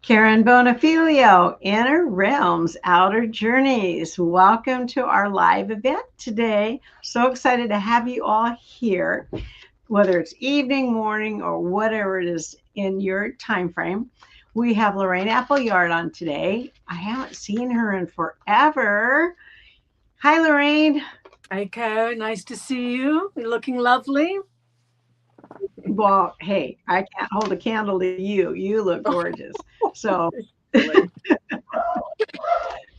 Karen Bonafilio, Inner Realms, Outer Journeys. Welcome to our live event today. So excited to have you all here, whether it's evening, morning, or whatever it is in your time frame. We have Lorraine Appleyard on today. I haven't seen her in forever. Hi, Lorraine. Hi, Karen. Nice to see you. You're looking lovely. Well, hey, I can't hold a candle to you. You look gorgeous. So, oh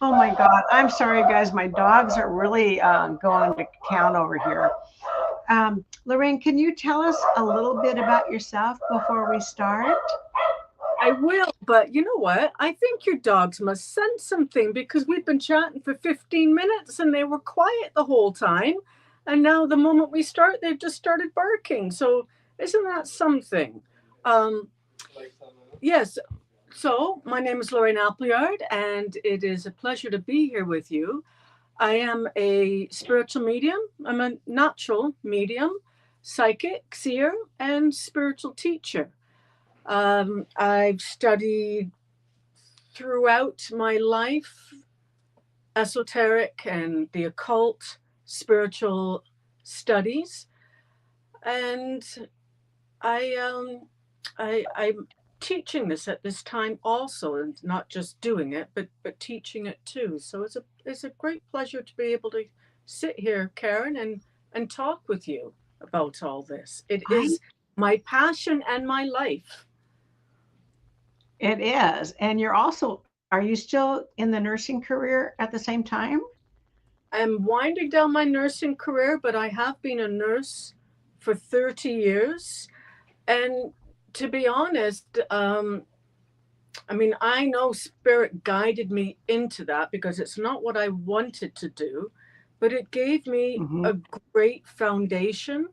my God. I'm sorry, guys. My dogs are really going to town over here. Lorraine, can you tell us a little bit about yourself before we start? I will, but you know what? I think your dogs must sense something because we've been chatting for 15 minutes and they were quiet the whole time. And now the moment we start, they've just started barking. So isn't that something? Yes. So my name is Lorraine Appleyard, and it is a pleasure to be here with you. I am a spiritual medium. I'm a natural medium, psychic, seer, and spiritual teacher. I've studied throughout my life esoteric and the occult, spiritual studies, and I'm teaching this at this time also, and not just doing it, but teaching it too. So it's a great pleasure to be able to sit here, Karen, and talk with you about all this. It is my passion and my life. It is. And are you still in the nursing career at the same time? I'm winding down my nursing career, but I have been a nurse for 30 years. And to be honest, I know spirit guided me into that because it's not what I wanted to do, but it gave me a great foundation.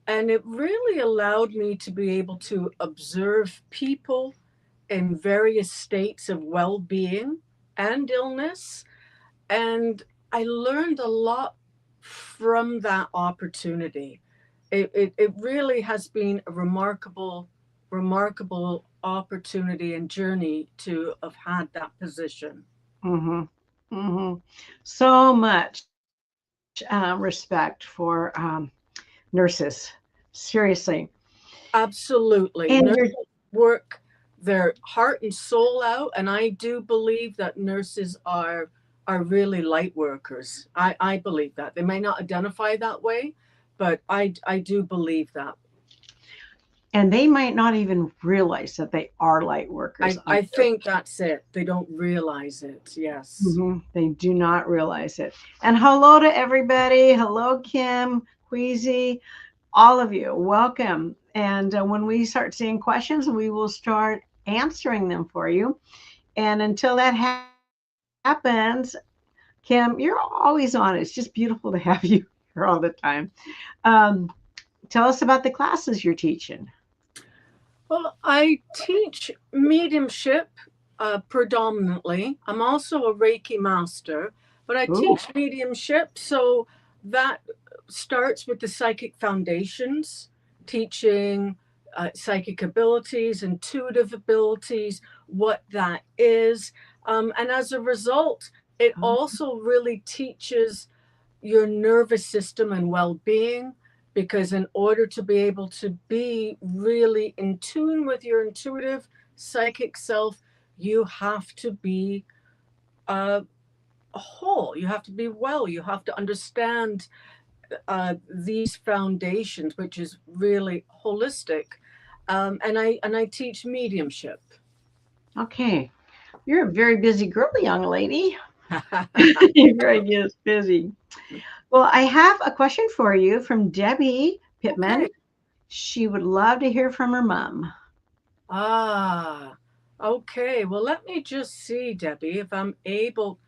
And it really allowed me to be able to observe people in various states of well-being and illness. And I learned a lot from that opportunity. It really has been a remarkable opportunity and journey to have had that position. So much respect for nurses. Seriously. Absolutely. And nurses work their heart and soul out, and I do believe that nurses are really light workers. I believe that. They may not identify that way, but I do believe that. And they might not even realize that they are light workers. I think that's it. They don't realize it. Yes. They do not realize it. And hello to everybody. Hello, Kim, Queasy, all of you. Welcome. And when we start seeing questions, we will start answering them for you. And until that happens, Kim, you're always on. It's just beautiful to have you here all the time. Tell us about the classes you're teaching. Well, I teach mediumship predominantly. I'm also a Reiki master, but I teach mediumship. So that starts with the psychic foundations, teaching psychic abilities, intuitive abilities, what that is. And as a result, it also really teaches your nervous system and well-being, because in order to be able to be really in tune with your intuitive psychic self, you have to be whole. You have to be well. You have to understand these foundations, which is really holistic. And I teach mediumship. Okay. You're a very busy girl, young lady. You're very busy. Well, I have a question for you from Debbie Pittman. Okay. she would love to hear from her mom. Ah, okay. Well, let me just see, Debbie, if I'm able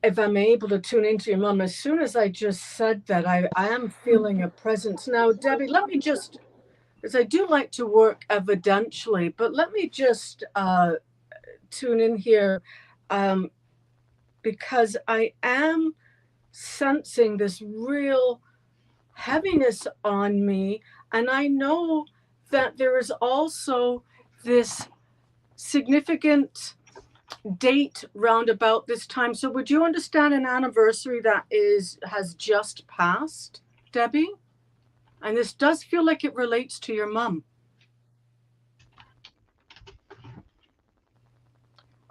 to tune into your mom. As soon as I just said that, I am feeling a presence. Now, Debbie, let me just, because I do like to work evidentially, but let me just tune in here, because I am sensing this real heaviness on me. And I know that there is also this significant date round about this time. So would you understand an anniversary that has just passed, Debbie? And this does feel like it relates to your mom.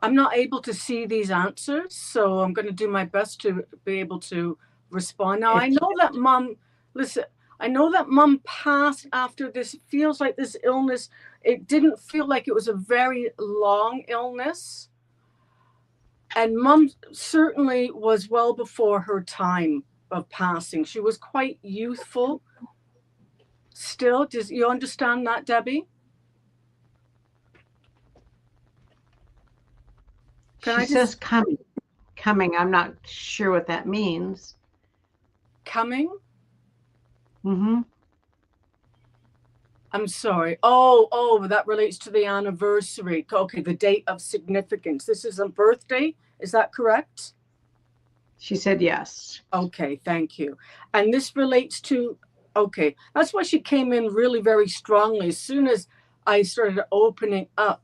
I'm not able to see these answers, so I'm going to do my best to be able to respond. Now, I know that mom, listen, I know that mom passed after this. It feels like this illness, it didn't feel like it was a very long illness. And mom certainly was well before her time of passing. She was quite youthful still. Does you understand that, Debbie? She says coming. Coming. I'm not sure what that means. Coming? Mm-hmm. I'm sorry. Oh, that relates to the anniversary. Okay, the date of significance. This is a birthday. Is that correct? She said yes. Okay, thank you. And this relates to, okay, that's why she came in really very strongly as soon as I started opening up.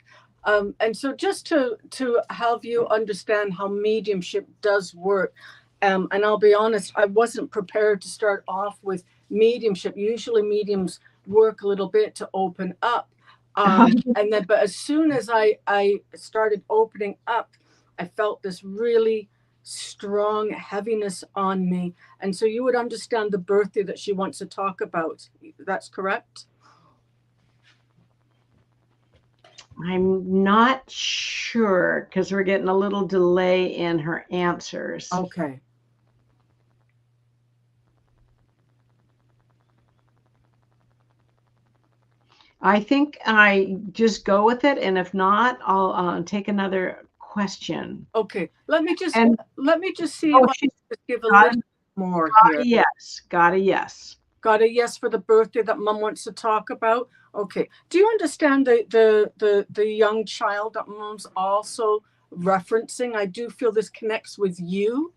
And so just to have you understand how mediumship does work, and I'll be honest, I wasn't prepared to start off with mediumship. Usually mediums work a little bit to open up. And then, but as soon as I started opening up, I felt this really strong heaviness on me. And so you would understand the birthday that she wants to talk about. That's correct? I'm not sure because we're getting a little delay in her answers. Okay. I think I just go with it, and if not, I'll take another question. Okay. Let me just see. She's just give a little more here. Yes. Got a yes. Got a yes for the birthday that mom wants to talk about. Okay. Do you understand the young child that mom's also referencing? I do feel this connects with you.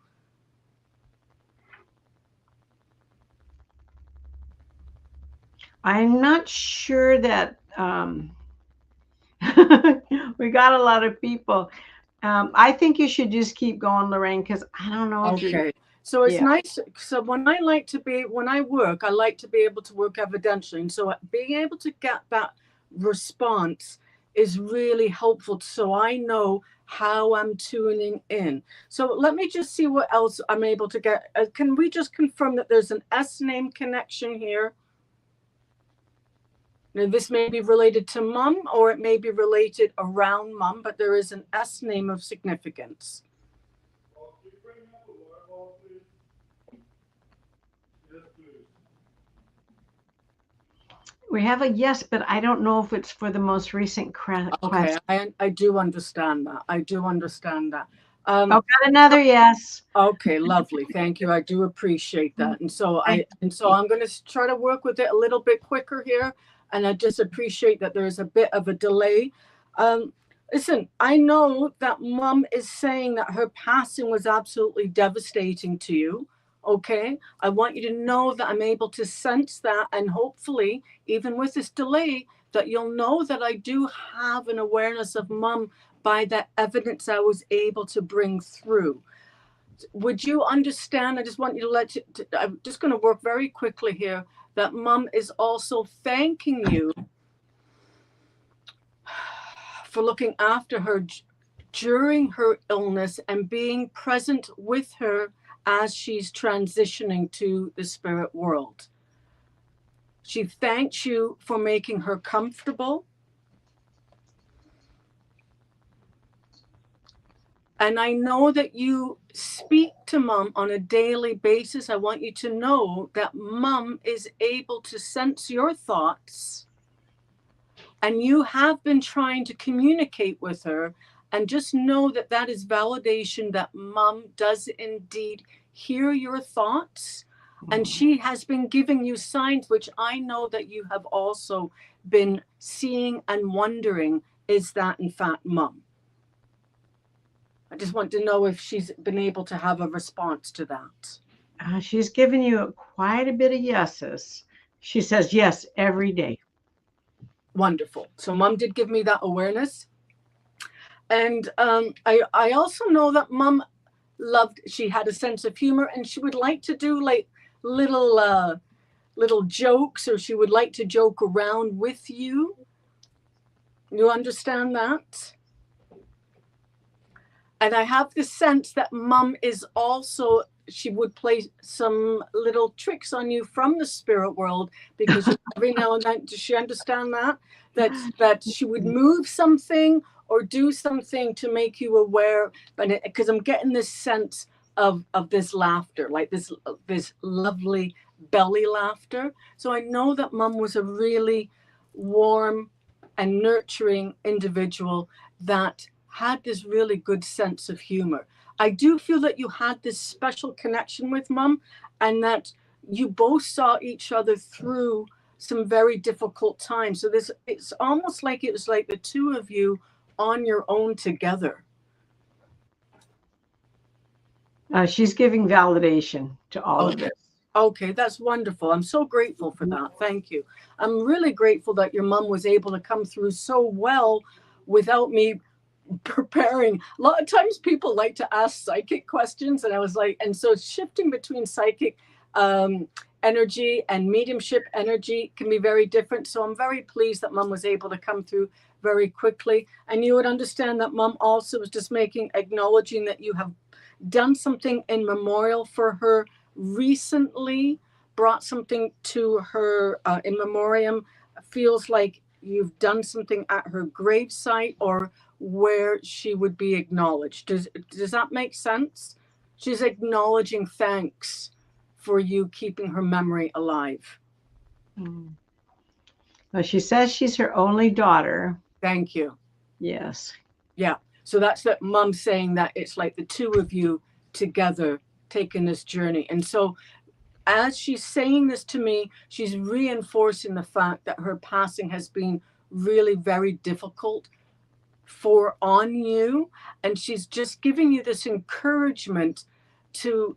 I'm not sure that we got a lot of people. I think you should just keep going, Lorraine, because I don't know. Okay. So it's nice. So when I work, I like to be able to work evidentially. And so being able to get that response is really helpful. So I know how I'm tuning in. So let me just see what else I'm able to get. Can we just confirm that there's an S name connection here? Now, this may be related to mom or it may be related around mom, but there is an S name of significance. We have a yes, but I don't know if it's for the most recent question. Okay, I do understand that. Got another yes. Okay, lovely. Thank you. I do appreciate that. And so I'm going to try to work with it a little bit quicker here. And I just appreciate that there's a bit of a delay. Listen, I know that mom is saying that her passing was absolutely devastating to you. Okay, I want you to know that I'm able to sense that, and hopefully, even with this delay, that you'll know that I do have an awareness of mom by that evidence I was able to bring through. Would you understand? I just want you to I'm just going to work very quickly here, that mom is also thanking you for looking after her during her illness and being present with her as she's transitioning to the spirit world. She thanks you for making her comfortable. And I know that you speak to Mom on a daily basis. I want you to know that Mom is able to sense your thoughts, and you have been trying to communicate with her. And just know that that is validation that Mom does indeed hear your thoughts. And she has been giving you signs, which I know that you have also been seeing and wondering, is that in fact Mom? I just want to know if she's been able to have a response to that. She's given you quite a bit of yeses. She says yes every day. Wonderful. So Mom did give me that awareness. And I also know that Mom she had a sense of humor, and she would like to do like little jokes, or she would like to joke around with you. You understand that? And I have the sense that Mom is also, she would play some little tricks on you from the spirit world, because every now and then, does she understand that? That she would move something or do something to make you aware, but because I'm getting this sense of this laughter, like this lovely belly laughter. So I know that Mom was a really warm and nurturing individual that had this really good sense of humor. I do feel that you had this special connection with Mom, and that you both saw each other through some very difficult times. So it's almost like it was like the two of you on your own together. She's giving validation to all of this. Okay, that's wonderful. I'm so grateful for that. Thank you. I'm really grateful that your mom was able to come through so well without me preparing. A lot of times people like to ask psychic questions, and I was like, and so shifting between psychic energy and mediumship energy can be very different. So I'm very pleased that Mom was able to come through very quickly. And you would understand that Mom also was just acknowledging that you have done something in memorial for her recently, brought something to her in memoriam. Feels like you've done something at her gravesite, or where she would be acknowledged. Does that make sense? She's acknowledging thanks for you keeping her memory alive. Well, she says she's her only daughter. Thank you. Yes. Yeah. So that's that Mom saying that it's like the two of you together taking this journey. And so as she's saying this to me, she's reinforcing the fact that her passing has been really very difficult on you, and she's just giving you this encouragement to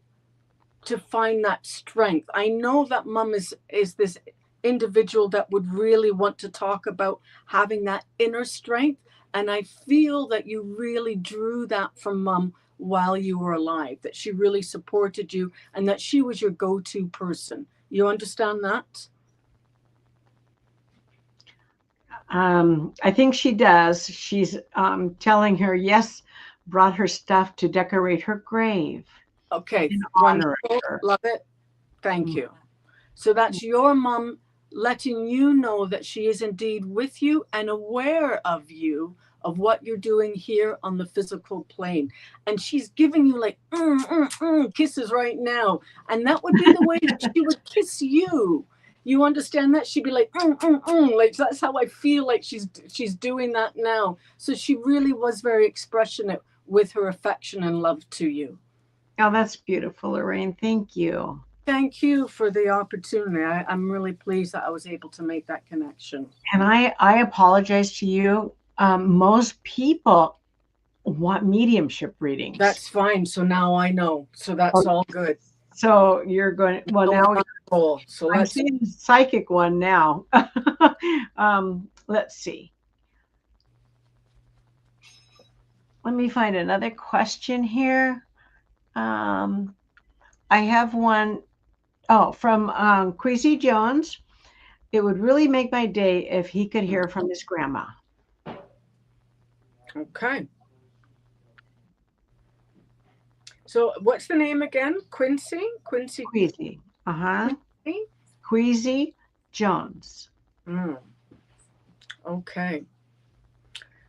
find that strength. I know that Mom is this individual that would really want to talk about having that inner strength, and I feel that you really drew that from Mom while you were alive, that she really supported you, and that she was your go-to person. You understand that? I think she does. She's telling her, yes, brought her stuff to decorate her grave. Okay, wonderful. Love it. Thank you. So that's your Mom letting you know that she is indeed with you and aware of you, of what you're doing here on the physical plane. And she's giving you like kisses right now. And that would be the way that she would kiss you. You understand that? She'd be like, like that's how I feel like she's doing that now. So she really was very expressionate with her affection and love to you. Oh, that's beautiful, Lorraine. Thank you. Thank you for the opportunity. I'm really pleased that I was able to make that connection. And I apologize to you. Most people want mediumship readings. That's fine. So now I know. So that's all good. So you're going, well, now so I'm seeing the psychic one now. Let's see. Let me find another question here. I have one, from Queasy Jones. It would really make my day if he could hear from his grandma. Okay. So what's the name again? Quincy? Queasy. Queasy Jones. Okay.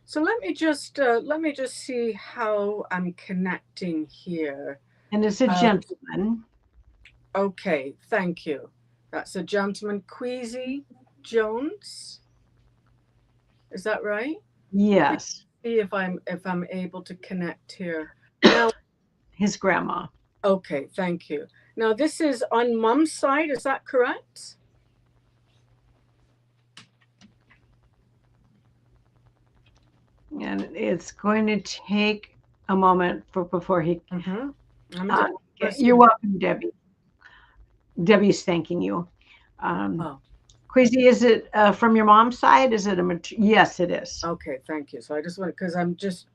So let me just see how I'm connecting here. And it's a gentleman. Okay, thank you. That's a gentleman, Queasy Jones. Is that right? Yes. See if I'm able to connect here. Now, his grandma. Okay, thank you. Now this is on Mom's side, is that correct? And it's going to take a moment before he. You're welcome, Debbie. Debbie's thanking you. Queasy, is it from your mom's side? Is it yes, it is. Okay, thank you. So I just want, because I'm just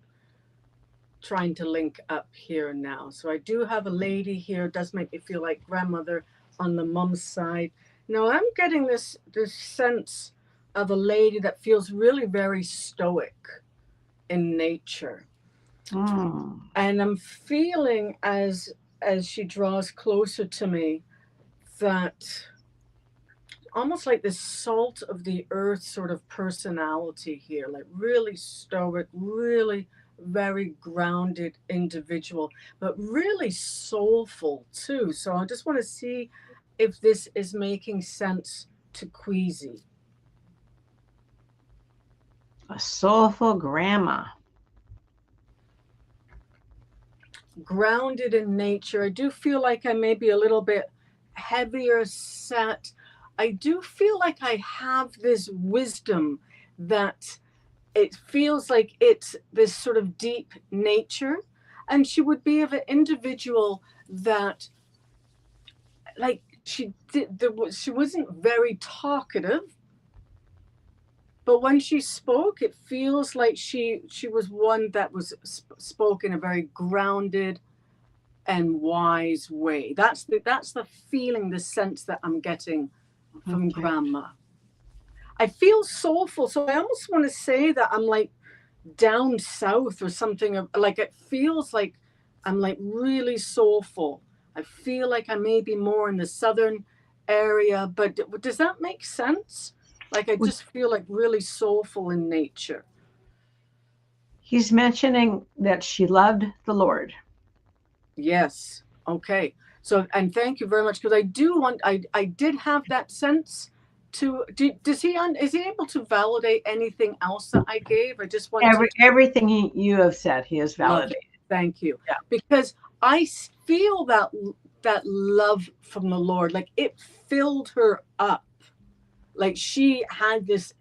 trying to link up here now. So I do have a lady here. It does make me feel like grandmother on the mom's side. Now I'm getting this sense of a lady that feels really very stoic in nature. And I'm feeling as she draws closer to me that almost like this salt of the earth sort of personality here, like really stoic, really very grounded individual, but really soulful too. So I just want to see if this is making sense to Queasy. A soulful grandma. Grounded in nature. I do feel like I may be a little bit heavier set. I do feel like I have this wisdom that it feels like it's this sort of deep nature. And she would be of an individual that, like, she wasn't very talkative, but when she spoke, it feels like she was one that was spoke in a very grounded and wise way. That's the feeling, the sense that I'm getting from Grandma. I feel soulful, so I almost want to say that I'm like down south or something. Like it feels like I'm like really soulful. I feel like I may be more in the southern area, but does that make sense? Like I just feel like really soulful in nature. He's mentioning that she loved the Lord. Yes. Okay. So, and thank you very much, because I did have that sense to, is he able to validate anything else that I gave? I just want everything you have said, he has validated. Thank you. Yeah. Because I feel that love from the Lord, like it filled her up. Like she had this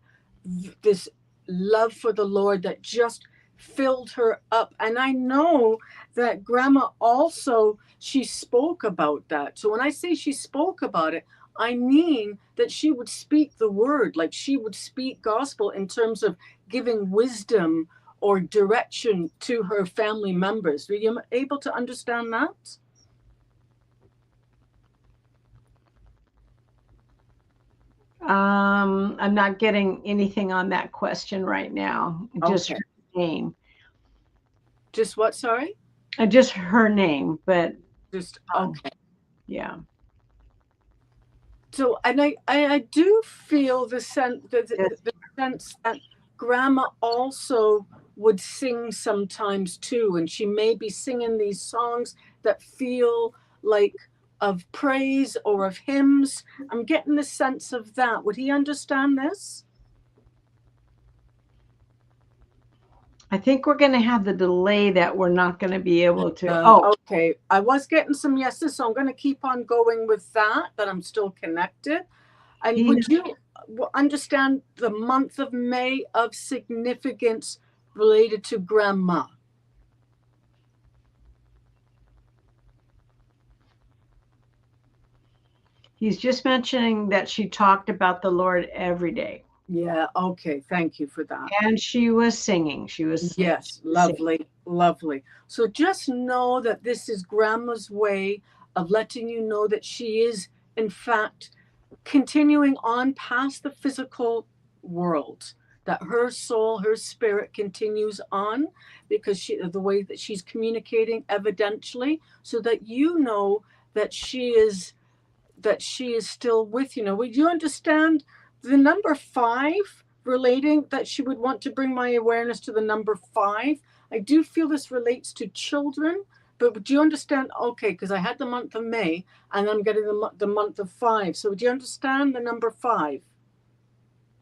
love for the Lord that just filled her up. And I know that Grandma also, she spoke about that. So when I say she spoke about it, I mean that she would speak the word, like she would speak gospel in terms of giving wisdom or direction to her family members. Were you able to understand that? I'm not getting anything on that question right now. Just her name. Just what? Sorry? Just her name, but just okay. Yeah. So, and I do feel the sense that Grandma also would sing sometimes too, and she may be singing these songs that feel like of praise or of hymns. I'm getting the sense of that. Would he understand this? I think we're going to have the delay that we're not going to be able to. Okay. I was getting some yeses, so I'm going to keep on going with that I'm still connected. And would you understand the month of May of significance related to Grandma? He's just mentioning that she talked about the Lord every day. Yeah, okay. Thank you for that. And she was singing. Yes, lovely, lovely. So just know that this is Grandma's way of letting you know that she is, in fact, continuing on past the physical world, that her soul, her spirit continues on, because the way that she's communicating evidentially, so that you know that she is still with you. Now, would you understand the number 5 relating that she would want to bring my awareness to the number 5. I do feel this relates to children, but do you understand? Okay, because I had the month of May and I'm getting the month of 5. So do you understand the number 5?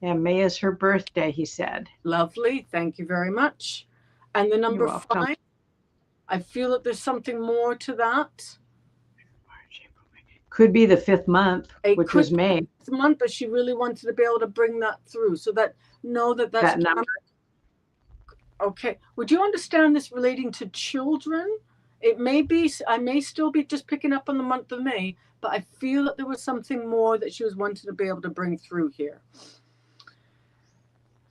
Yeah, May is her birthday, he said. Lovely. Thank you very much. And the number 5, I feel that there's something more to that. Could be the 5th month, which was May. The month, but she really wanted to be able to bring that through, so that that's that number. Okay. Would you understand this relating to children? It may be, I may still be just picking up on the month of May, but I feel that there was something more that she was wanting to be able to bring through here.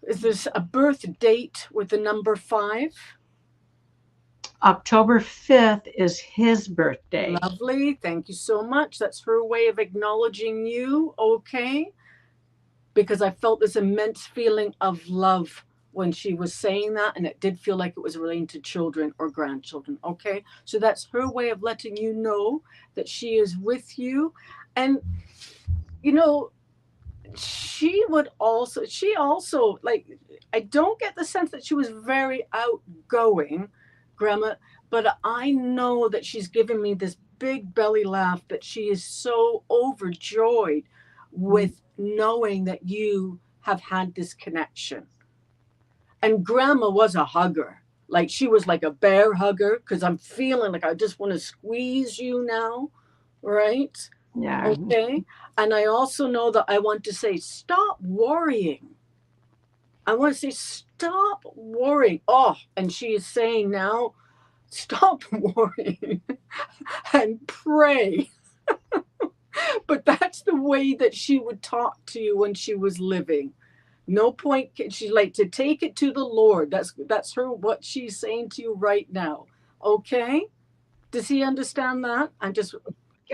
Is this a birth date with the number 5? October 5th is his birthday. Lovely. Thank you so much. That's her way of acknowledging you. Okay. Because I felt this immense feeling of love when she was saying that, and it did feel like it was relating to children or grandchildren. Okay. So that's her way of letting you know that she is with you. And, you know, she also, like, I don't get the sense that she was very outgoing, Grandma, but I know that she's giving me this big belly laugh, that she is so overjoyed with knowing that you have had this connection. And Grandma was a hugger. Like, she was like a bear hugger, because I'm feeling like I just want to squeeze you now, right? Yeah. Okay. And I also know that I want to say, stop worrying. I want to say, stop worrying. Oh, and she is saying now, stop worrying and pray. But that's the way that she would talk to you when she was living. No point. She's like, to take it to the Lord. That's her, what she's saying to you right now. Okay. Does he understand that?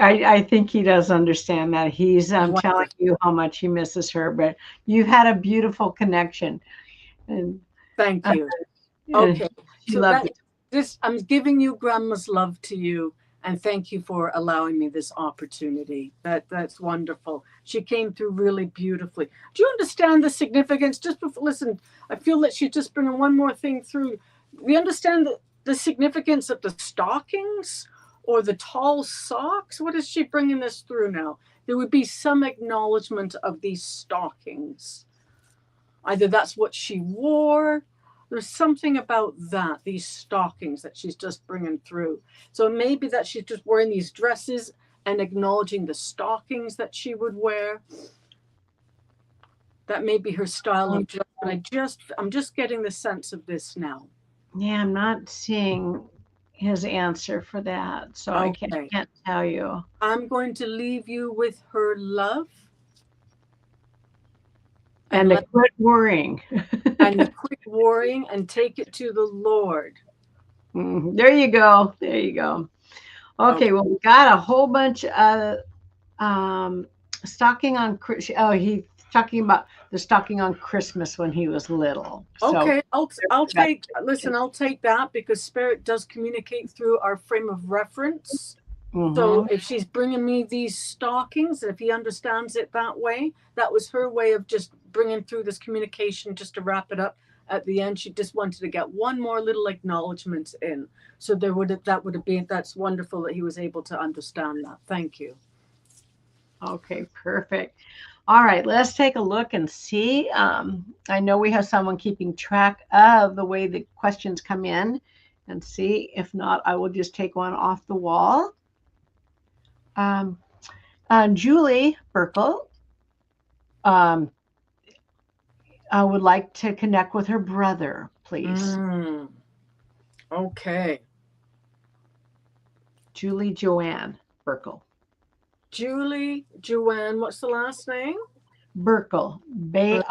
I think he does understand that. He's telling you how much he misses her, but you've had a beautiful connection. And thank you. Okay. So I'm giving you Grandma's love to you, and thank you for allowing me this opportunity. That's wonderful. She came through really beautifully. Do you understand the significance? Just before, listen, I feel that she's just bringing one more thing through. We understand the significance of the stockings or the tall socks. What is she bringing this through now? There would be some acknowledgement of these stockings. Either that's what she wore. There's something about that, these stockings that she's just bringing through. So maybe that she's just wearing these dresses and acknowledging the stockings that she would wear. That may be her style of dress. But I'm just getting the sense of this now. Yeah, I'm not seeing his answer for that, so okay. I can't tell you. I'm going to leave you with her love. And to quit worrying. And to quit worrying and take it to the Lord. There you go. There you go. Okay, well, we got a whole bunch of stocking on. Oh, he's talking about the stocking on Christmas when he was little. Okay, so I'll take. Listen, I'll take that, because Spirit does communicate through our frame of reference. Mm-hmm. So if she's bringing me these stockings, if he understands it that way, that was her way of just bringing through this communication, just to wrap it up at the end. She just wanted to get one more little acknowledgement in. So that's wonderful that he was able to understand that. Thank you. Okay, perfect. All right, let's take a look and see. I know we have someone keeping track of the way the questions come in, and see. If not, I will just take one off the wall. Julie Burkle I would like to connect with her brother, please. Okay. Julie Joanne Burkle. Julie Joanne, what's the last name? Burkle, Birkle.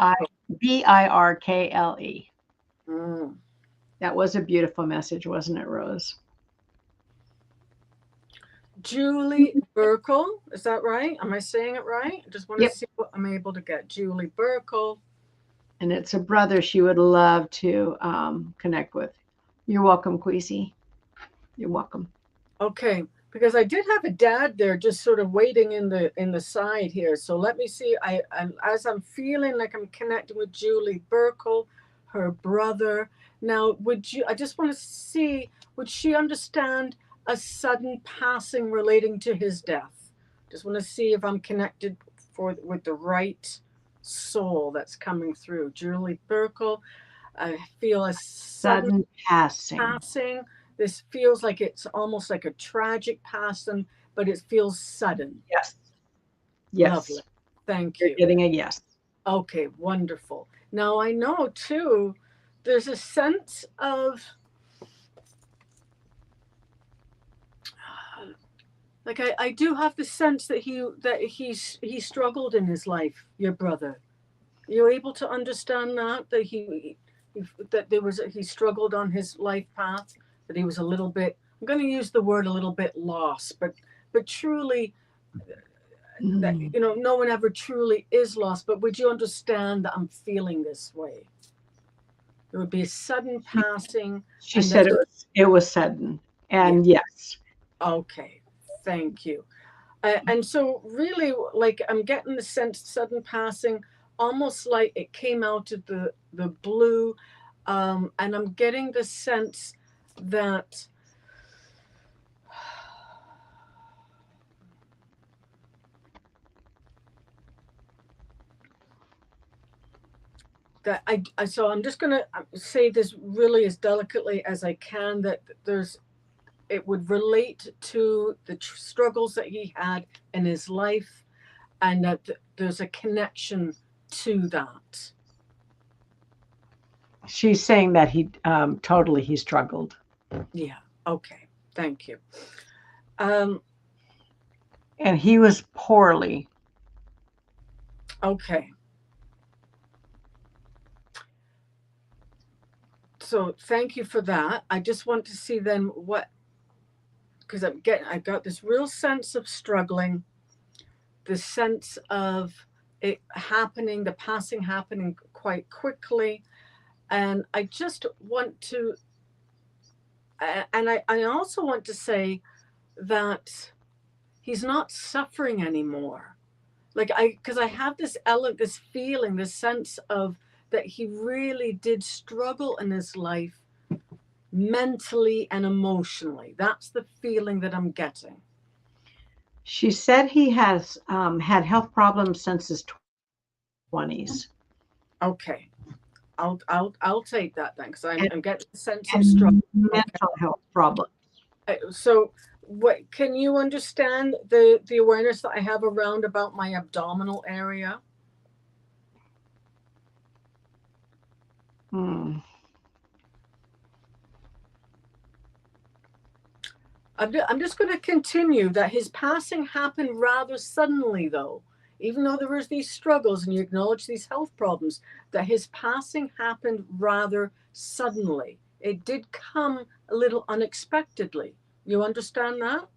That was a beautiful message, wasn't it, Rose? Julie Burkle, is that right? Am I saying it right? I just want to see what I'm able to get. Julie Burkle. And it's a brother she would love to connect with. You're welcome, Queasy. You're welcome. Okay. Because I did have a dad there just sort of waiting in the side here. So let me see. As I'm feeling like I'm connecting with Julie Burkle, her brother. Now, I just want to see, would she understand a sudden passing relating to his death? Just want to see if I'm connected with the right soul that's coming through. Julie Burkle, I feel a sudden passing. This feels like it's almost like a tragic passing, but it feels sudden. Yes. Lovely. Thank you. You're getting a yes. Okay, wonderful. Now I know too, there's a sense of like I do have the sense that he struggled in his life, your brother. You're able to understand that he struggled on his life path, that he was a little bit, I'm going to use the word a little bit lost, but truly that, you know, no one ever truly is lost, but would you understand that I'm feeling this way? It would be a sudden passing. She said it was sudden, and yes. Okay, thank you. And so really, like, I'm getting the sense sudden passing, almost like it came out of the blue, and I'm getting the sense that so I'm just going to say this really as delicately as I can, that it would relate to the struggles that he had in his life, and that there's a connection to that. She's saying that he struggled. Yeah. Okay. Thank you. And he was poorly. Okay. So thank you for that. I just want to see then because I got this real sense of struggling, the sense of it happening, the passing happening quite quickly. And I just want to, and I also want to say that he's not suffering anymore. Because I have this feeling, this sense of that he really did struggle in his life, mentally and emotionally. That's the feeling that I'm getting. She said he has had health problems since his 20s. Okay, I'll take that then, because I'm getting a sense of struggle. Mental health problems. So, what can you understand the awareness that I have around about my abdominal area? I'm just going to continue that his passing happened rather suddenly, though. Even though there was these struggles and you acknowledge these health problems, that his passing happened rather suddenly. It did come a little unexpectedly. You understand that?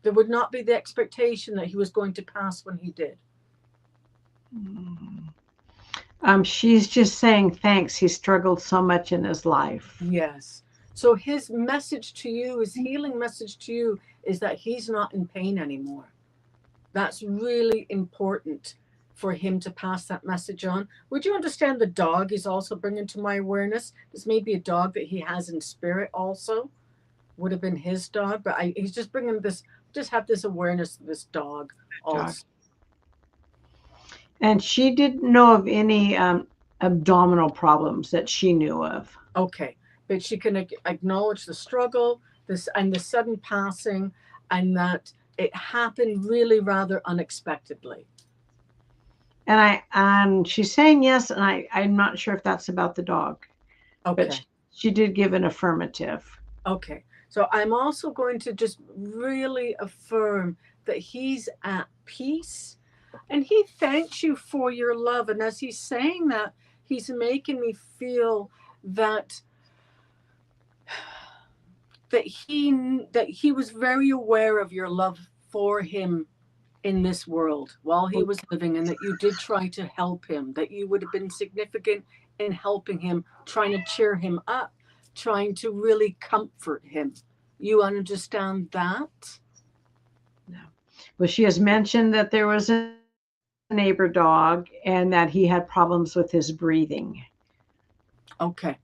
There would not be the expectation that he was going to pass when he did. She's just saying thanks. He struggled so much in his life. Yes. So his message to you, his healing message to you, is that he's not in pain anymore. That's really important for him to pass that message on. Would you understand the dog is also bringing to my awareness? This may be a dog that he has in spirit also. Would have been his dog, but he's just bringing this, just have this awareness of this dog also. And she didn't know of any abdominal problems that she knew of. Okay, but she can acknowledge the struggle, and the sudden passing, and that it happened really rather unexpectedly. And she's saying yes, and I'm not sure if that's about the dog. Okay. But she did give an affirmative. Okay. So I'm also going to just really affirm that he's at peace, and he thanks you for your love. And as he's saying that, he's making me feel that he was very aware of your love for him in this world while he was living, and that you did try to help him, that you would have been significant in helping him, trying to cheer him up, trying to really comfort him. You understand that? No. Well, she has mentioned that there was a neighbor dog and that he had problems with his breathing. Okay.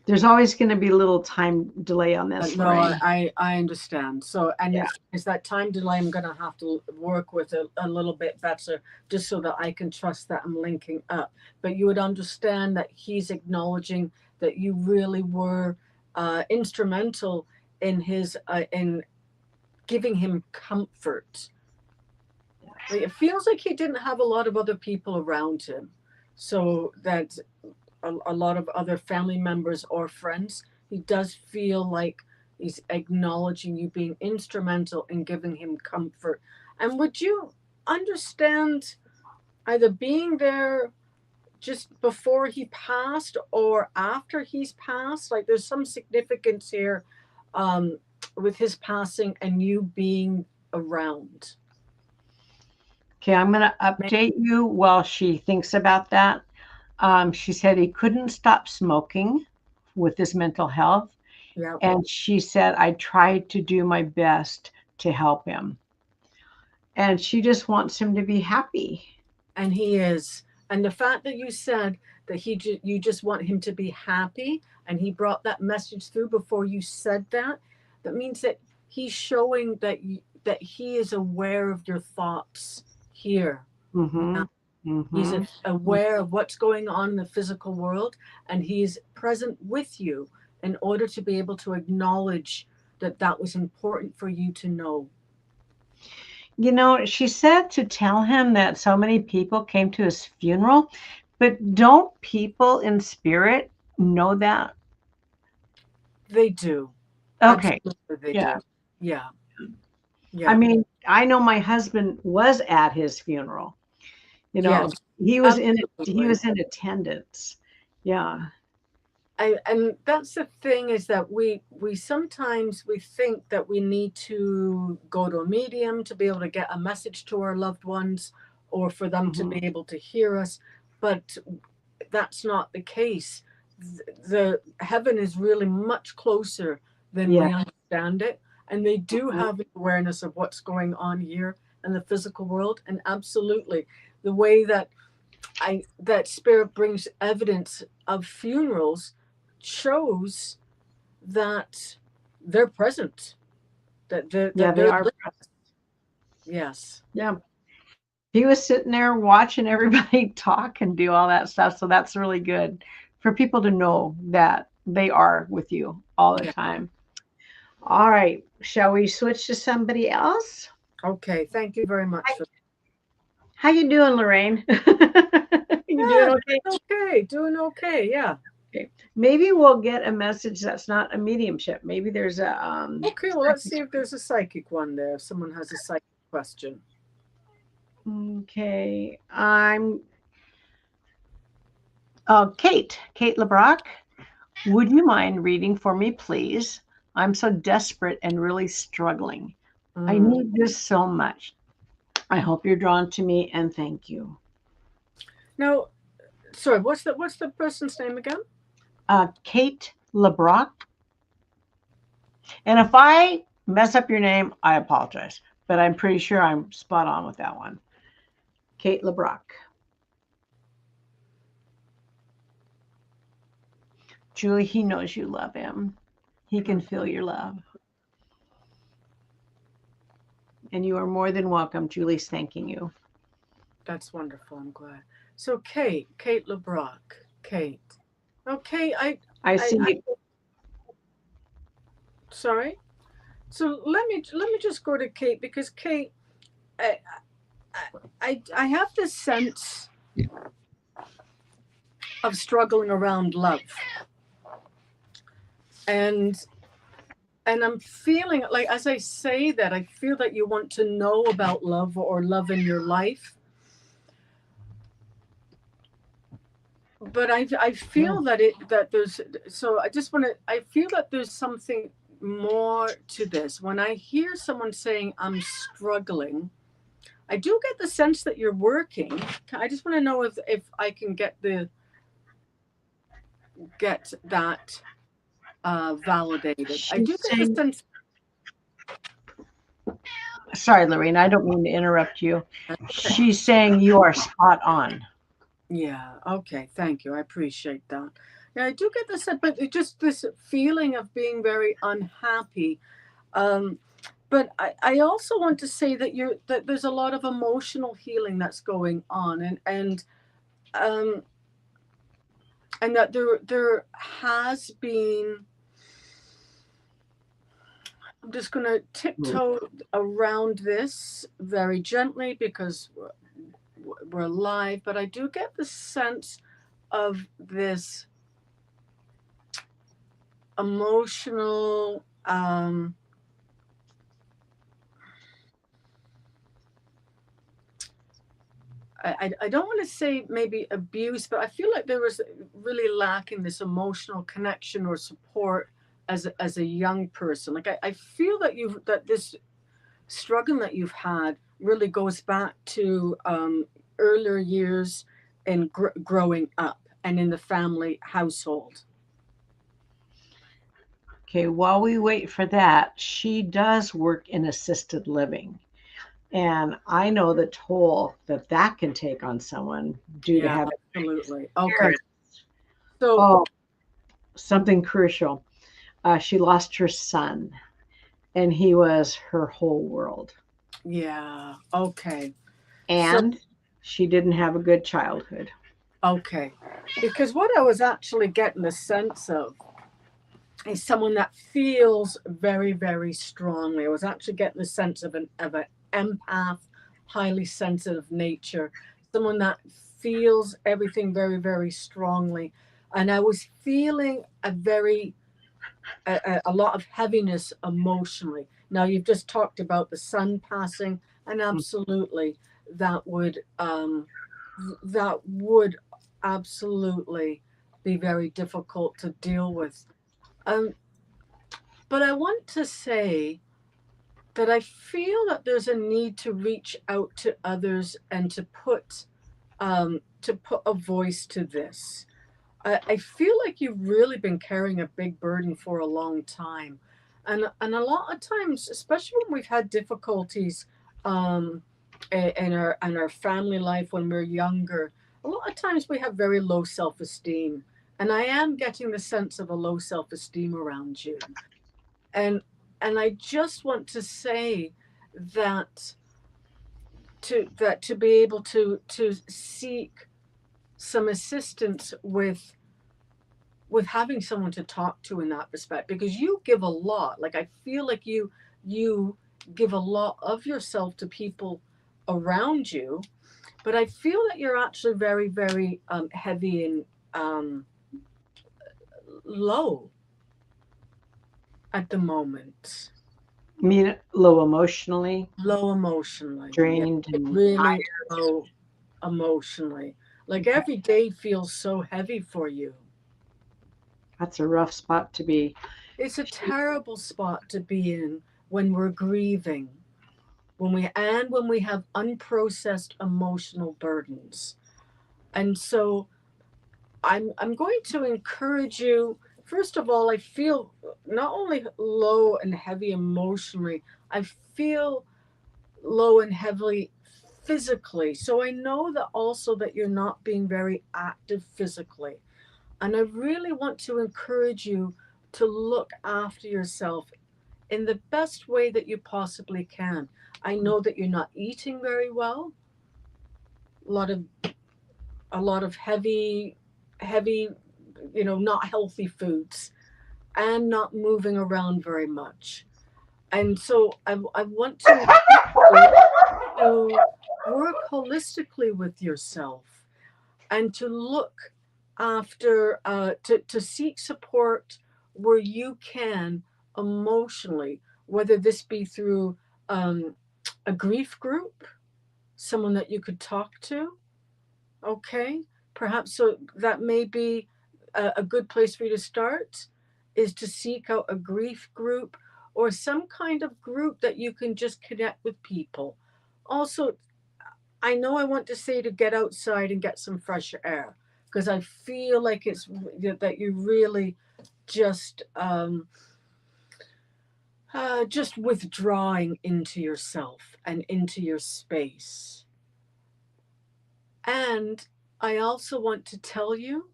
There's always going to be a little time delay on this, No, Lorraine. I understand. So, and Yeah. it's that time delay I'm going to have to work with a little bit better, just so that I can trust that I'm linking up. But you would understand that he's acknowledging that you really were instrumental in giving him comfort. Like, it feels like he didn't have a lot of other people around him, so that a lot of other family members or friends, he does feel like he's acknowledging you being instrumental in giving him comfort. And would you understand either being there just before he passed or after he's passed? Like, there's some significance here um, with his passing and you being around. Okay, I'm going to update you while she thinks about that. She said he couldn't stop smoking with his mental health. Yeah. And she said, I tried to do my best to help him. And she just wants him to be happy. And he is. And the fact that you said that you just want him to be happy, and he brought that message through before you said that, that means that he's showing that that he is aware of your thoughts here. Mm-hmm. He's Mm-hmm. aware of what's going on in the physical world, and he's present with you in order to be able to acknowledge that that was important for you to know. You know, she said to tell him that so many people came to his funeral, but don't people in spirit know that? They do. Okay. Absolutely, they Yeah. do. Yeah. I Yeah. mean, I know my husband was at his funeral. You know, Yes. he was Absolutely. in attendance. Yeah. And that's the thing, is that we sometimes we think that we need to go to a medium to be able to get a message to our loved ones, or for them to Mm-hmm. be able to hear us, but that's not the case. The heaven is really much closer than Yeah. we understand it, and they do Mhm. have an awareness of what's going on here in the physical world. And absolutely, the way that that spirit brings evidence of funerals shows that they're present, that Yeah, they they're are. yes. Yeah. He was sitting there watching everybody talk and do all that stuff. So that's really good for people to know that they are with you all the Yeah. time. All right. Shall we switch to somebody else? Okay, thank you very much for How you doing, Lorraine? You doing yeah, okay? doing okay, yeah. Okay. Maybe we'll get a message that's not a mediumship. Maybe there's a Okay, well, let's see if there's a psychic one there, if someone has a psychic question. okay. Kate LeBrock. Would you mind reading for me, please? I'm so desperate and really struggling. I Mm. need this so much. I hope you're drawn to me and thank you. Now, sorry, what's the person's name again? Kate LeBrock. And if I mess up your name, I apologize. But I'm pretty sure I'm spot on with that one. Kate LeBrock. Julie, he knows you love him. He can feel your love. And you are more than welcome. Julie's thanking you. That's wonderful. I'm glad. So Kate LeBrock, Kate. Okay, I I see. sorry. So let me just go to Kate, because Kate, I I have this sense of struggling around love, and I'm feeling like, as I say that, I feel that you want to know about love or love in your life, but I feel that there's, so I just want to, I feel that there's something more to this. When I hear someone saying I'm struggling, I do get the sense that you're working. I just want to know if I can get that validated. I do She's get the saying, sense. sorry, Lorraine, I don't mean to interrupt you. Okay. She's saying you are spot on. Yeah. Okay. Thank you. I appreciate that. Yeah, I do get the sense, but it just this feeling of being very unhappy. Um, but I also want to say that there's a lot of emotional healing that's going on, um, and that there has been. I'm just going to tiptoe around this very gently because we're live, but I do get the sense of this emotional I don't want to say maybe abuse, but I feel like there was really lacking this emotional connection or support as a young person. Like I feel that this struggle that you've had really goes back to earlier years in growing up and in the family household. Okay, while we wait for that, she does work in assisted living. And I know the toll that that can take on someone due to Yeah, having absolutely. Okay. parents. So, Oh, something crucial. She lost her son, and he was her whole world. yeah, okay. So, And she didn't have a good childhood. okay. Because what I was actually getting a sense of is someone that feels very, very strongly. I was actually getting the sense of an empath, highly sensitive nature, someone that feels everything very, very strongly. And I was feeling a lot of heaviness emotionally. Now you've just talked about the sun passing, and absolutely that would um, that would absolutely be very difficult to deal with. Um, but I want to say that I feel that there's a need to reach out to others and to put a voice to this. I feel like you've really been carrying a big burden for a long time. And a lot of times, especially when we've had difficulties um, in our family life when we're younger, a lot of times we have very low self-esteem. And I am getting the sense of a low self-esteem around you. And I just want to say that to be able to seek some assistance with having someone to talk to in that respect, because you give a lot. Like I feel like you give a lot of yourself to people around you, but I feel that you're actually very, very heavy and low at the moment. I mean, low emotionally, Low emotionally, yeah, drained, and really tired. low emotionally. Like Okay, every day feels so heavy for you. that's a rough spot to be. It's a terrible spot to be in when we're grieving, when we have unprocessed emotional burdens. And so I'm going to encourage you. First of all, I feel not only low and heavy emotionally, I feel low and heavily physically. So I know that also that you're not being very active physically. And I really want to encourage you to look after yourself in the best way that you possibly can. I know that you're not eating very well. A lot of heavy, not healthy foods, and not moving around very much. And so I want to encourage you to work holistically with yourself and to look after to seek support where you can emotionally, whether this be through um, a grief group, someone that you could talk to. Okay, perhaps so that may be a good place for you to start, is to seek out a grief group or some kind of group that you can just connect with people. Also, I know I want to say to get outside and get some fresh air. because I feel like it's that you really just withdrawing into yourself and into your space. And I also want to tell you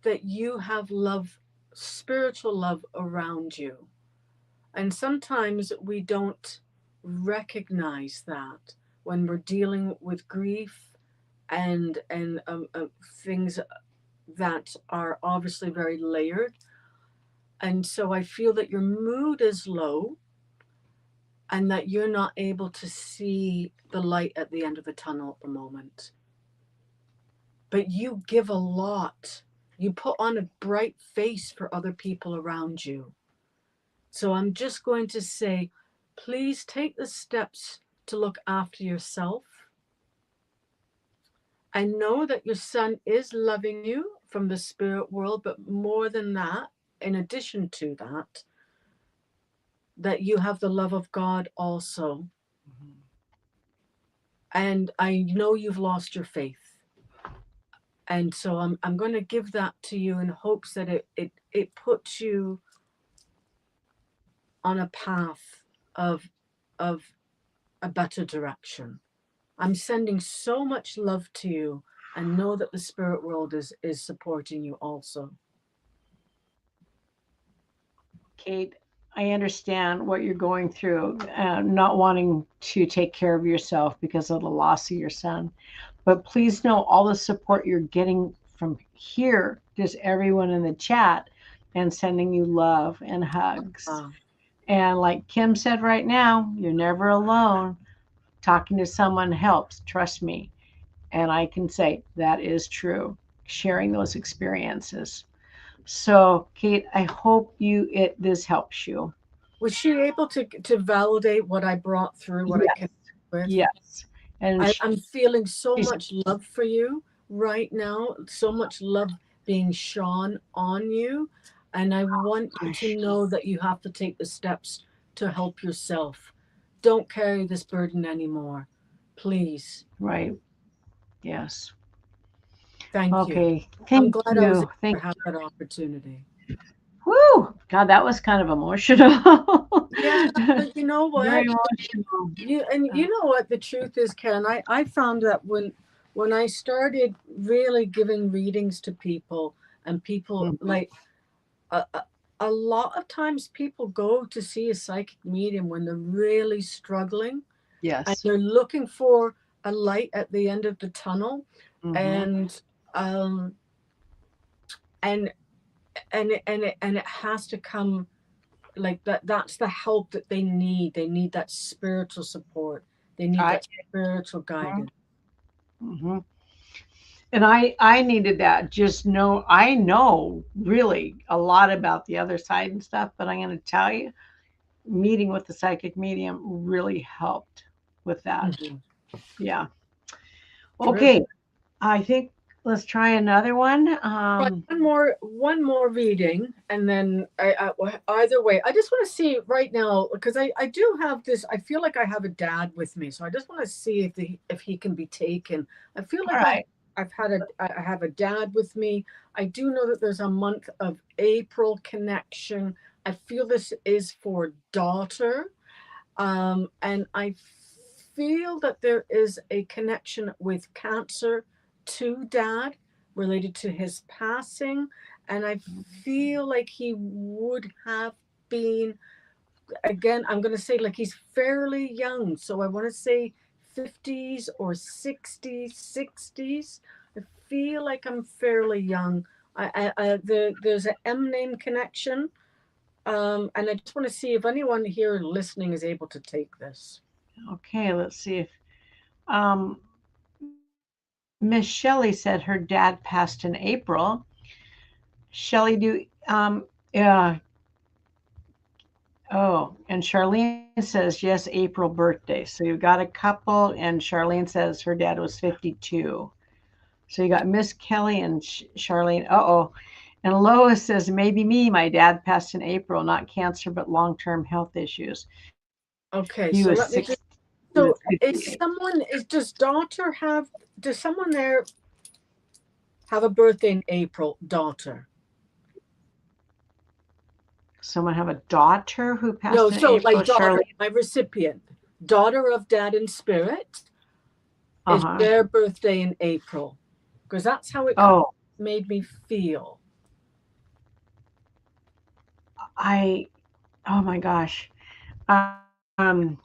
that you have love, spiritual love around you. And sometimes we don't recognize that when we're dealing with grief and things that are obviously very layered. And so I feel that your mood is low and that you're not able to see the light at the end of the tunnel at the moment. But you give a lot. You put on a bright face for other people around you. So I'm just going to say, please take the steps to look after yourself. I know that your son is loving you from the spirit world, but more than that, in addition to that, that you have the love of God also. Mm-hmm. And I know you've lost your faith. And so I'm going to give that to you in hopes that it puts you on a path of a better direction. I'm sending so much love to you and know that the spirit world is supporting you also. Kate, I understand what you're going through, not wanting to take care of yourself because of the loss of your son. But please know all the support you're getting from here, just everyone in the chat, and sending you love and hugs. And like Kim said right now, you're never alone. Talking to someone helps, trust me. And I can say that is true, sharing those experiences. So, Kate, I hope this helps you. Was she able to validate what I brought through, what yes. I came with? Yes. And I'm feeling so much love for you right now, so much love being shone on you. And I want you to know that you have to take the steps to help yourself. Don't carry this burden anymore, please. Right. Yes. Thank you. Okay. Thank I'm glad you. I was able to have that opportunity. Woo! God, that was kind of emotional. Yeah, but you know what? Very emotional. You know what the truth is, Ken. I found that when I started really giving readings to people, and people like a lot of times people go to see a psychic medium when they're really struggling. Yes. And they're looking for a light at the end of the tunnel. And it has to come like that. That's the help that they need. They need that spiritual support. They need that spiritual guidance. And I needed that. I know really a lot about the other side and stuff, but I'm going to tell you, meeting with the psychic medium really helped with that. Yeah. Okay. I think let's try another one. One more reading, and then either way, I just want to see right now, because I do have this. I feel like I have a dad with me, so I just want to see if he can be taken. I feel like I have a dad with me. I do know that there's a month of April connection. I feel this is for daughter, and I feel that there is a connection with Cancer to dad related to his passing, and I feel like he would have been, again, I'm going to say like he's fairly young, so I want to say 50s or 60s. I feel like I'm fairly young. There's an M name connection, and I just want to see if anyone here listening is able to take this. Okay, let's see if Miss Shelley said her dad passed in April. Shelley, and Charlene says yes, April birthday. So you've got a couple, and Charlene says her dad was 52. So you got Miss Kelly and Charlene. And Lois says maybe me. My dad passed in April, not cancer, but long-term health issues. Okay, so let me just. So does someone there have a birthday in April, daughter. Someone have a daughter who passed No, in so April? like daughter, Charlie. my recipient, daughter of dad in spirit, is Uh-huh. their birthday in April. Because that's how it Oh, made me feel. oh my gosh. I'm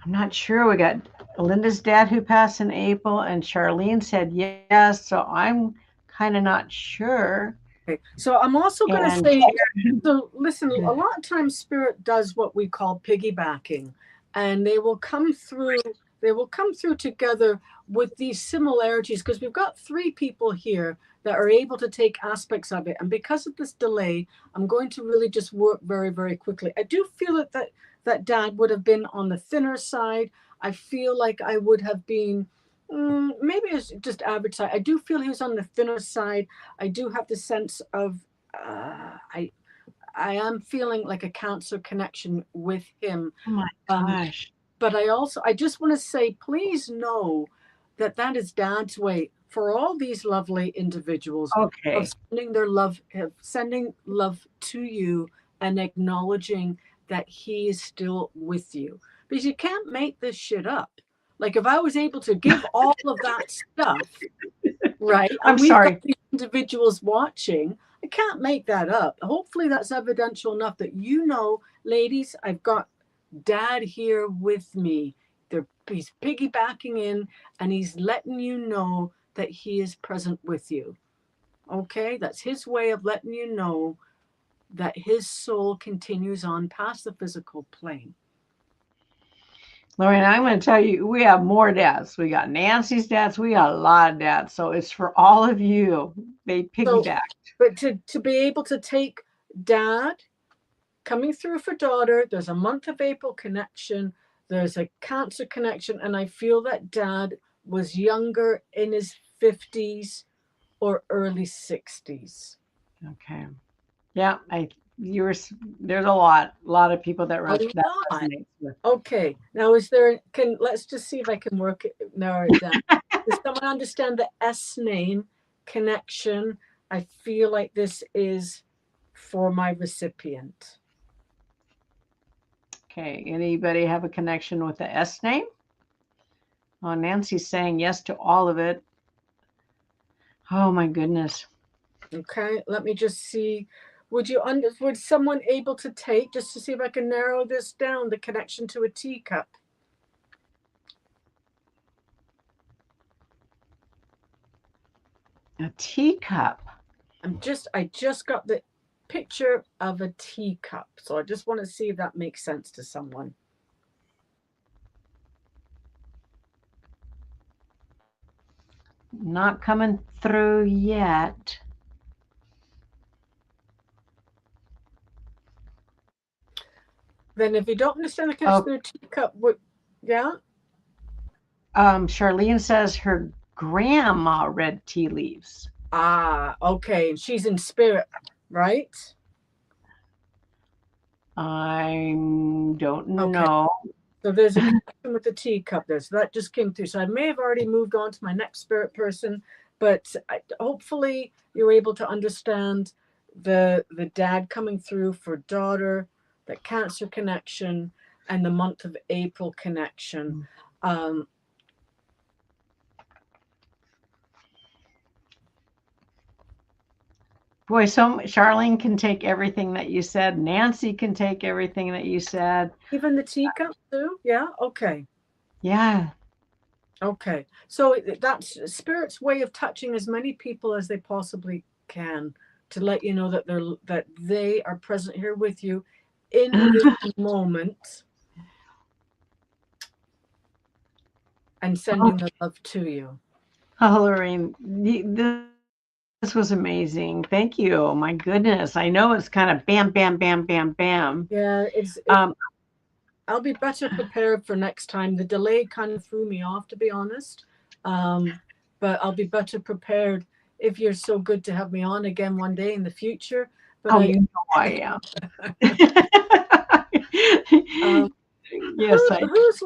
not sure. We got Linda's dad who passed in April, and Charlene said yes. So I'm kind of not sure. Okay. So I'm also going to And say, so listen, a lot of times spirit does what we call piggybacking, and they will come through together with these similarities, because we've got three people here that are able to take aspects of it. And because of this delay, I'm going to really just work very, very quickly. I do feel that dad would have been on the thinner side. I feel like I would have been, maybe it's just average side. I do feel he was on the thinner side. I do have the sense of, I am feeling like a cancer connection with him. oh my gosh. But I just want to say, please know that is dad's way for all these lovely individuals Okay. of sending love to you and acknowledging that he is still with you. Because you can't make this shit up. Like if I was able to give all of that stuff, right? I'm And we've sorry. got these individuals watching. I can't make that up. Hopefully that's evidential enough that ladies, I've got dad here with me. He's piggybacking in and he's letting you know that he is present with you. Okay? That's his way of letting you know that his soul continues on past the physical plane. Lorraine, I'm going to tell you, we have more dads. We got Nancy's dads. We got a lot of dads. So it's for all of you. They piggyback. But to be able to take dad coming through for daughter, there's a month of April connection, there's a cancer connection, and I feel that dad was younger, in his 50s or early 60s. Okay. Yeah, there's a lot of people that resonates with. Okay. Now let's just see if I can narrow it down. Does someone understand the S name connection? I feel like this is for my recipient. Okay. Anybody have a connection with the S name? Oh, Nancy's saying yes to all of it. Oh my goodness. Okay, let me just see. Would someone able to take, just to see if I can narrow this down, the connection to a teacup? A teacup. I just got the picture of a teacup, so I just want to see if that makes sense to someone. Not coming through yet. Then if you don't understand the connection to a teacup, yeah? Charlene says her grandma read tea leaves. Ah, okay. She's in spirit, right? I don't know. So there's a connection with the teacup there. So that just came through. So I may have already moved on to my next spirit person, but hopefully you're able to understand the dad coming through for daughter, the cancer connection, and the month of April connection. Boy, so Charlene can take everything that you said. Nancy can take everything that you said. Even the teacup too? Yeah? Okay. Yeah. Okay. So that's spirit's way of touching as many people as they possibly can to let you know that they are present here with you in this moment and sending the love to you. Oh, Lorraine, this was amazing. Thank you. My goodness. I know it's kind of bam, bam, bam, bam, bam. Yeah, I'll be better prepared for next time. The delay kind of threw me off, to be honest. But I'll be better prepared if you're so good to have me on again one day in the future. But you know I am. Yes, who's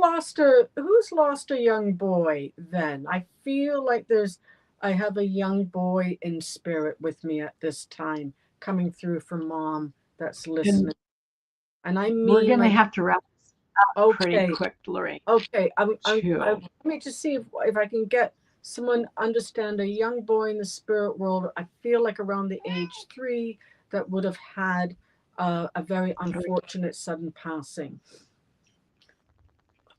lost a young boy then? I feel like there's I have a young boy in spirit with me at this time, coming through from mom that's listening. And I we're mean, going to like, have to wrap this up pretty okay, quick, Lorraine. okay. Too. Let me just see if I can get someone understand a young boy in the spirit world. I feel like around the age 3 that would have had a very unfortunate sudden passing.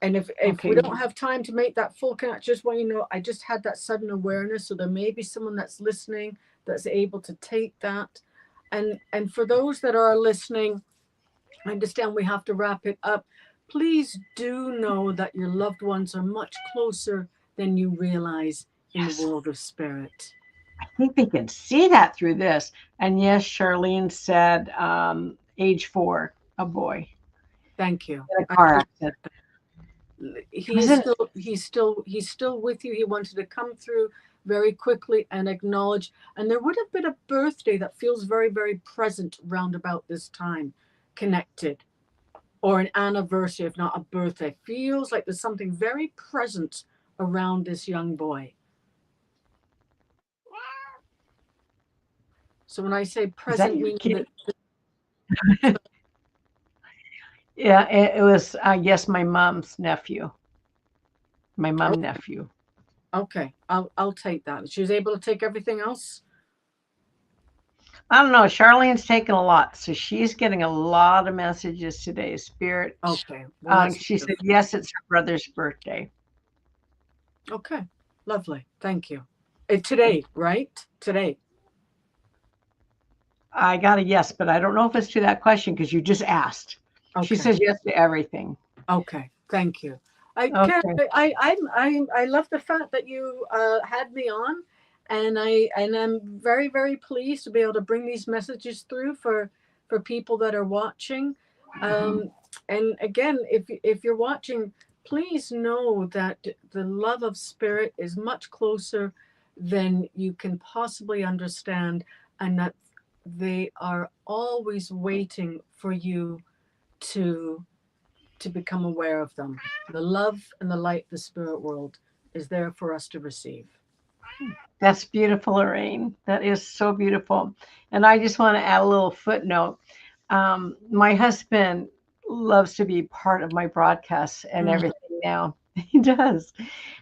And if Okay. we don't have time to make that full connection, just want you to know, I just had that sudden awareness. So there may be someone that's listening that's able to take that. And for those that are listening, I understand we have to wrap it up. Please do know that your loved ones are much closer than you realize in the world of spirit. I think they can see that through this. And yes, Charlene said age 4, a boy. Thank you. In a car accident. He's still with you. He wanted to come through very quickly and acknowledge. And there would have been a birthday that feels very, very present round about this time, connected, or an anniversary, if not a birthday. Feels like there's something very present around this young boy. So when I say present, means that yeah, it was, I guess, my mom's nephew. My mom nephew. Okay, I'll take that. She was able to take everything else. I don't know. Charlene's taken a lot, so she's getting a lot of messages today. Spirit. Okay. Well, she said yes, it's her brother's birthday. Okay, lovely. Thank you. Today, right? Today. I got a yes, but I don't know if it's to that question because you just asked. Okay. She says yes to everything. Okay, thank you. I love the fact that you had me on, and I'm very, very pleased to be able to bring these messages through for people that are watching. And again, if you're watching, please know that the love of spirit is much closer than you can possibly understand, and that they are always waiting for you to become aware of them. The love and the light of the spirit world is there for us to receive. That's beautiful, Lorraine. That is so beautiful. And I just want to add a little footnote. My husband loves to be part of my broadcasts and everything now. He does.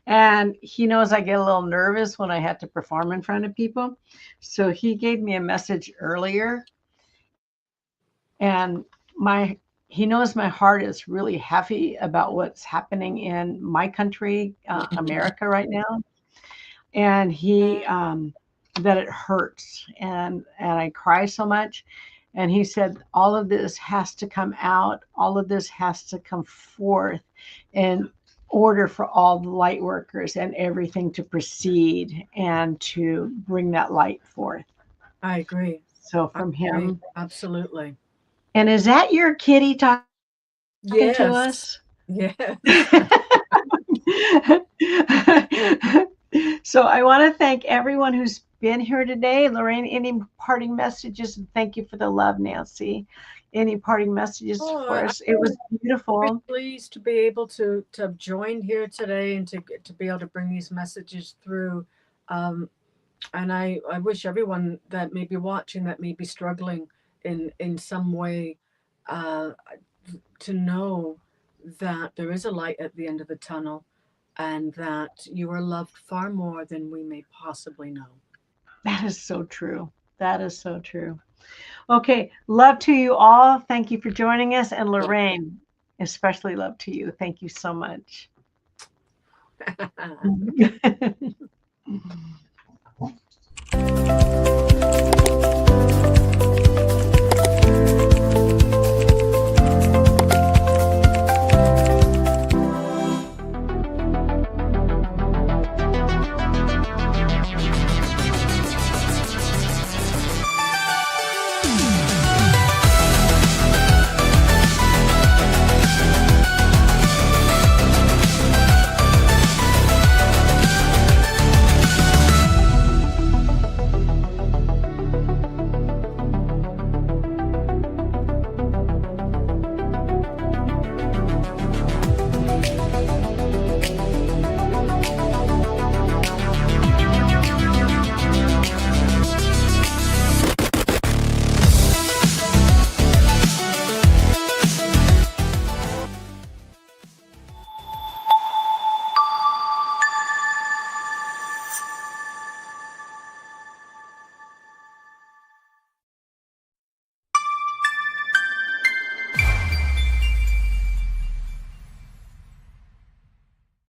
And he knows I get a little nervous when I have to perform in front of people. So he gave me a message earlier. And he knows my heart is really heavy about what's happening in my country, America right now. And he, that it hurts and I cry so much. And he said, all of this has to come out. All of this has to come forth in order for all the light workers and everything to proceed and to bring that light forth. I agree. So from him. Absolutely. And is that your kitty talking to us? Yes. So I want to thank everyone who's been here today. Lorraine, any parting messages? And thank you for the love, Nancy. Any parting messages for us? It was beautiful. I'm pleased to be able to have joined here today and to be able to bring these messages through. And I wish everyone that may be watching, that may be struggling in some way, to know that there is a light at the end of the tunnel, and that you are loved far more than we may possibly know. That is so true. That is so true. Okay. Love to you all. Thank you for joining us. And Lorraine, especially love to you. Thank you so much.